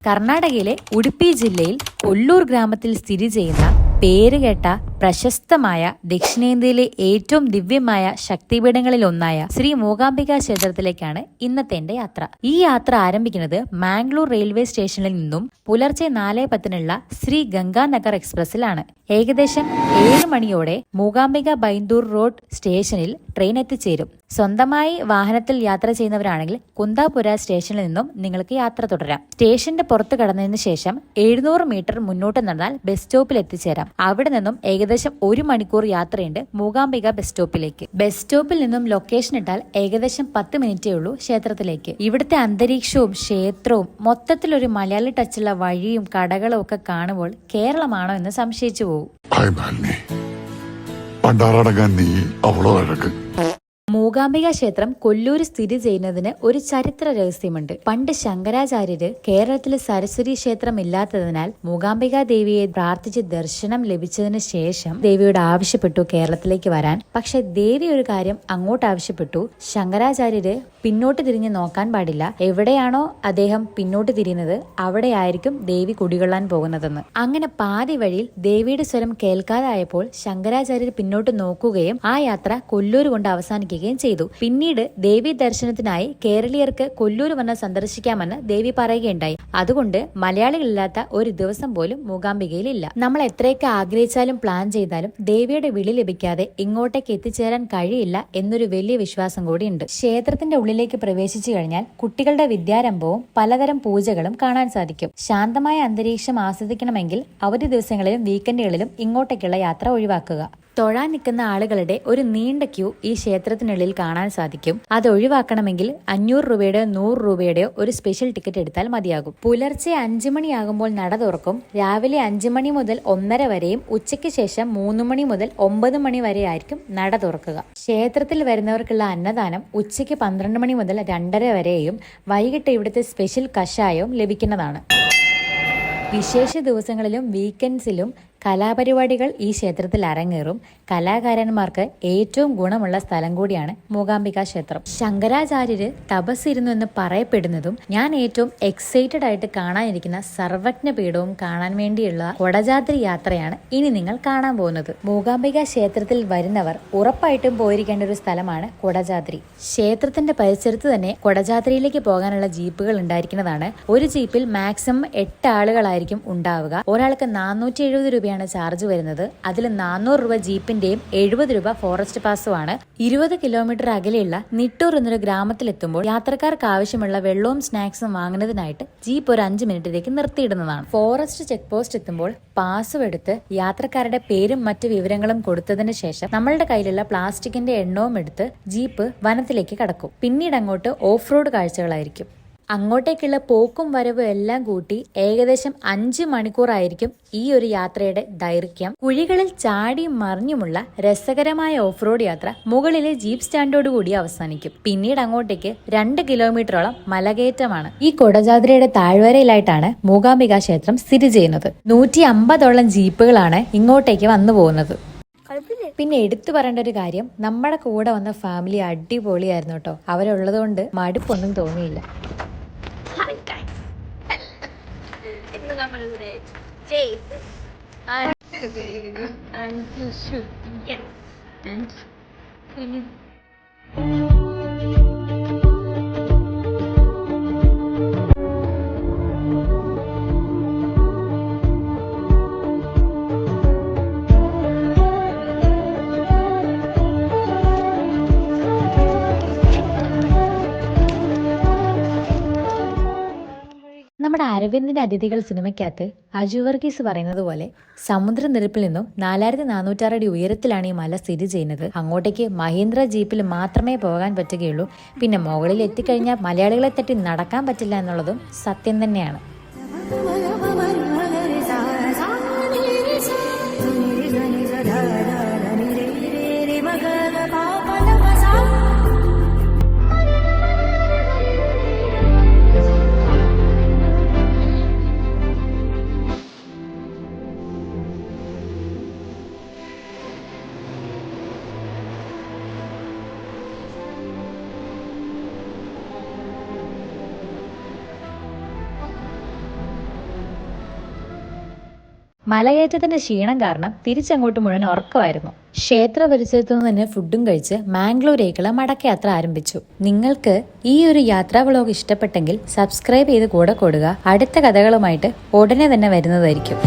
കർണാടകയിലെ ഉടുപ്പി ജില്ലയിൽ കൊല്ലൂർ ഗ്രാമത്തിൽ സ്ഥിതി ചെയ്യുന്ന പേരുകേട്ട പ്രശസ്തമായ ദക്ഷിണേന്ത്യയിലെ ഏറ്റവും ദിവ്യമായ ശക്തിപീഠങ്ങളിൽ ഒന്നായ ശ്രീ മൂകാംബിക ക്ഷേത്രത്തിലേക്കാണ് ഇന്നത്തെ എന്റെ യാത്ര. ഈ യാത്ര ആരംഭിക്കുന്നത് മാംഗ്ലൂർ റെയിൽവേ സ്റ്റേഷനിൽ നിന്നും പുലർച്ചെ 4:10 ശ്രീ ഗംഗാനഗർ എക്സ്പ്രസിലാണ്. ഏകദേശം 7 മണിയോടെ മൂകാംബിക ബൈന്ദൂർ റോഡ് സ്റ്റേഷനിൽ ട്രെയിൻ എത്തിച്ചേരും. സ്വന്തമായി വാഹനത്തിൽ യാത്ര ചെയ്യുന്നവരാണെങ്കിൽ കുന്താപുര സ്റ്റേഷനിൽ നിന്നും നിങ്ങൾക്ക് യാത്ര തുടരാം. സ്റ്റേഷന്റെ പുറത്ത് കടന്നതിന് ശേഷം 700 മീറ്റർ മുന്നോട്ട് നടന്നാൽ ബസ് സ്റ്റോപ്പിൽ എത്തിച്ചേരാം. അവിടെ നിന്നും ഏകദേശം 1 മണിക്കൂർ യാത്രയുണ്ട് മൂകാംബിക ബസ് സ്റ്റോപ്പിലേക്ക്. ബസ് സ്റ്റോപ്പിൽ നിന്നും ലൊക്കേഷൻ ഇട്ടാൽ ഏകദേശം 10 മിനിറ്റേ ഉള്ളൂ ക്ഷേത്രത്തിലേക്ക്. ഇവിടുത്തെ അന്തരീക്ഷവും ക്ഷേത്രവും മൊത്തത്തിലൊരു മലയാളി ടച്ചുള്ള വഴിയും കടകളും ഒക്കെ കാണുമ്പോൾ കേരളമാണോ എന്ന് സംശയിച്ചു പോകും. മൂകാംബിക ക്ഷേത്രം കൊല്ലൂര് സ്ഥിതി ചെയ്യുന്നതിന് ഒരു ചരിത്ര രഹസ്യമുണ്ട്. പണ്ട് ശങ്കരാചാര്യര് കേരളത്തിൽ സരസ്വതി ക്ഷേത്രം ഇല്ലാത്തതിനാൽ മൂകാംബിക ദേവിയെ പ്രാർത്ഥിച്ച് ദർശനം ലഭിച്ചതിന് ശേഷം ദേവിയോട് ആവശ്യപ്പെട്ടു കേരളത്തിലേക്ക് വരാൻ. പക്ഷെ ദേവി ഒരു കാര്യം അങ്ങോട്ട് ആവശ്യപ്പെട്ടു. ശങ്കരാചാര്യര് പിന്നോട്ട് തിരിഞ്ഞ് നോക്കാൻ പാടില്ല. എവിടെയാണോ അദ്ദേഹം പിന്നോട്ട് തിരിയുന്നത് അവിടെയായിരിക്കും ദേവി കുടികൊള്ളാൻ പോകുന്നതെന്ന്. അങ്ങനെ പാതി വഴിയിൽ ദേവിയുടെ സ്വരം കേൾക്കാതായപ്പോൾ ശങ്കരാചാര്യർ പിന്നോട്ട് നോക്കുകയും ആ യാത്ര കൊല്ലൂർ കൊണ്ട് അവസാനിക്കുകയും ചെയ്തു. പിന്നീട് ദേവി ദർശനത്തിനായി കേരളീയർക്ക് കൊല്ലൂർ വന്ന് സന്ദർശിക്കാമെന്ന് ദേവി പറയുകയുണ്ടായി. അതുകൊണ്ട് മലയാളികളില്ലാത്ത ഒരു ദിവസം പോലും മൂകാംബികയിൽ ഇല്ല. നമ്മൾ എത്രയൊക്കെ ആഗ്രഹിച്ചാലും പ്ലാൻ ചെയ്താലും ദേവിയുടെ വിളി ലഭിക്കാതെ ഇങ്ങോട്ടേക്ക് എത്തിച്ചേരാൻ കഴിയില്ല എന്നൊരു വലിയ വിശ്വാസം കൂടിയുണ്ട്. ക്ഷേത്രത്തിന്റെ ഉള്ളിലേക്ക് പ്രവേശിച്ചു കഴിഞ്ഞാൽ കുട്ടികളുടെ വിദ്യാരംഭവും പലതരം പൂജകളും കാണാൻ സാധിക്കും. ശാന്തമായ അന്തരീക്ഷം ആസ്വദിക്കണമെങ്കിൽ അവധി ദിവസങ്ങളിലും വീക്കെൻഡുകളിലും ഇങ്ങോട്ടേക്കുള്ള യാത്ര ഒഴിവാക്കുക. തൊഴാൻ നിൽക്കുന്ന ആളുകളുടെ ഒരു നീണ്ട ക്യൂ ഈ ക്ഷേത്രത്തിനുള്ളിൽ കാണാൻ സാധിക്കും. അത് ഒഴിവാക്കണമെങ്കിൽ 500 രൂപയുടെയോ 100 രൂപയുടെയോ ഒരു സ്പെഷ്യൽ ടിക്കറ്റ് എടുത്താൽ മതിയാകും. പുലർച്ചെ 5 മണിയാകുമ്പോൾ നട തുറക്കും. രാവിലെ 5 മണി മുതൽ 1:30 വരെയും ഉച്ചയ്ക്ക് ശേഷം 3 മണി മുതൽ 9 മണി വരെ ആയിരിക്കും നട തുറക്കുക. ക്ഷേത്രത്തിൽ വരുന്നവർക്കുള്ള അന്നദാനം ഉച്ചയ്ക്ക് 12 മണി മുതൽ 2:30 വരെയും വൈകിട്ട് ഇവിടുത്തെ സ്പെഷ്യൽ കഷായവും ലഭിക്കുന്നതാണ്. വിശേഷ ദിവസങ്ങളിലും വീക്കെൻഡ്സിലും കലാപരിപാടികൾ ഈ ക്ഷേത്രത്തിൽ അരങ്ങേറും. കലാകാരന്മാർക്ക് ഏറ്റവും ഗുണമുള്ള സ്ഥലം കൂടിയാണ് മൂകാംബിക ക്ഷേത്രം. ശങ്കരാചാര്യര് തപസ്സിരുന്നു എന്ന് പറയപ്പെടുന്നതും ഞാൻ ഏറ്റവും എക്സൈറ്റഡ് ആയിട്ട് കാണാനിരിക്കുന്ന സർവജ്ഞ പീഠവും കാണാൻ വേണ്ടിയുള്ള കൊടജാദ്രി യാത്രയാണ് ഇനി നിങ്ങൾ കാണാൻ പോകുന്നത്. മൂകാംബിക ക്ഷേത്രത്തിൽ വരുന്നവർ ഉറപ്പായിട്ടും പോയിരിക്കേണ്ട ഒരു സ്ഥലമാണ് കൊടജാദ്രി. ക്ഷേത്രത്തിന്റെ പരിസരത്ത് തന്നെ കൊടജാദ്രിയിലേക്ക് പോകാനുള്ള ജീപ്പുകൾ ഉണ്ടായിരിക്കുന്നതാണ്. ഒരു ജീപ്പിൽ മാക്സിമം 8 ആളുകളായിരിക്കും ഉണ്ടാവുക. ഒരാൾക്ക് 470 രൂപ ചാർജ് വരുന്നത്. അതിൽ 400 രൂപ ജീപ്പിന്റെയും 70 രൂപ ഫോറസ്റ്റ് പാസുമാണ്. 20 കിലോമീറ്റർ അകലെയുള്ള നിട്ടൂർ എന്നൊരു ഗ്രാമത്തിലെത്തുമ്പോൾ യാത്രക്കാർക്ക് ആവശ്യമുള്ള വെള്ളവും സ്നാക്സും വാങ്ങുന്നതിനായിട്ട് ജീപ്പ് ഒരു 5 മിനിറ്റിലേക്ക് നിർത്തിയിടുന്നതാണ്. ഫോറസ്റ്റ് ചെക്ക് പോസ്റ്റ് എത്തുമ്പോൾ പാസും എടുത്ത് യാത്രക്കാരുടെ പേരും മറ്റു വിവരങ്ങളും കൊടുത്തതിന് ശേഷം നമ്മളുടെ കയ്യിലുള്ള പ്ലാസ്റ്റിക്കിന്റെ എണ്ണവും എടുത്ത് ജീപ്പ് വനത്തിലേക്ക് കടക്കും. പിന്നീട് അങ്ങോട്ട് ഓഫ് റോഡ് കാഴ്ചകളായിരിക്കും. അങ്ങോട്ടേക്കുള്ള പോക്കും വരവും എല്ലാം കൂട്ടി ഏകദേശം 5 മണിക്കൂറായിരിക്കും ഈ ഒരു യാത്രയുടെ ദൈർഘ്യം. കുഴികളിൽ ചാടിയും മറിഞ്ഞുമുള്ള രസകരമായ ഓഫ് റോഡ് യാത്ര മുകളിലെ ജീപ്പ് സ്റ്റാൻഡോടുകൂടി അവസാനിക്കും. പിന്നീട് അങ്ങോട്ടേക്ക് 2 കിലോമീറ്ററോളം മലകയറ്റമാണ്. ഈ കൊടജാദ്രിയുടെ താഴ്വരയിലായിട്ടാണ് മൂകാംബിക ക്ഷേത്രം സ്ഥിതി ചെയ്യുന്നത്. 150ഓളം ജീപ്പുകളാണ് ഇങ്ങോട്ടേക്ക് വന്നു പോകുന്നത്. പിന്നെ എടുത്തു പറയേണ്ട ഒരു കാര്യം, നമ്മുടെ കൂടെ വന്ന ഫാമിലി അടിപൊളിയായിരുന്നു കേട്ടോ. അവരുള്ളത് കൊണ്ട് മടുപ്പൊന്നും തോന്നിയില്ല. നമ്മുടെ അരവിന്ദിന്റെ അതിഥികൾ സിനിമയ്ക്കകത്ത് അജു വർഗീസ് പറയുന്നത് പോലെ സമുദ്രനിരപ്പിൽ നിന്നും 4406 അടി ഉയരത്തിലാണ് ഈ മല സ്ഥിതി ചെയ്യുന്നത്. അങ്ങോട്ടേക്ക് മഹീന്ദ്ര ജീപ്പിൽ മാത്രമേ പോകാൻ പറ്റുകയുള്ളൂ. പിന്നെ മുകളിൽ എത്തിക്കഴിഞ്ഞാൽ മലയാളികളെ തട്ടി നടക്കാൻ പറ്റില്ല എന്നുള്ളതും സത്യം തന്നെയാണ്. മലകയറ്റത്തിന്റെ ക്ഷീണം കാരണം തിരിച്ചങ്ങോട്ട് മുഴുവൻ ഉറക്കമായിരുന്നു. ക്ഷേത്ര പരിസരത്തു നിന്ന് തന്നെ ഫുഡും കഴിച്ച് മാംഗ്ലൂരേക്കുള്ള മടക്കയാത്ര ആരംഭിച്ചു. നിങ്ങൾക്ക് ഈ ഒരു യാത്രാ വ്ലോഗ് ഇഷ്ടപ്പെട്ടെങ്കിൽ സബ്സ്ക്രൈബ് ചെയ്ത് കൂടെ കൊടുക. അടുത്ത കഥകളുമായിട്ട് ഉടനെ തന്നെ വരുന്നതായിരിക്കും.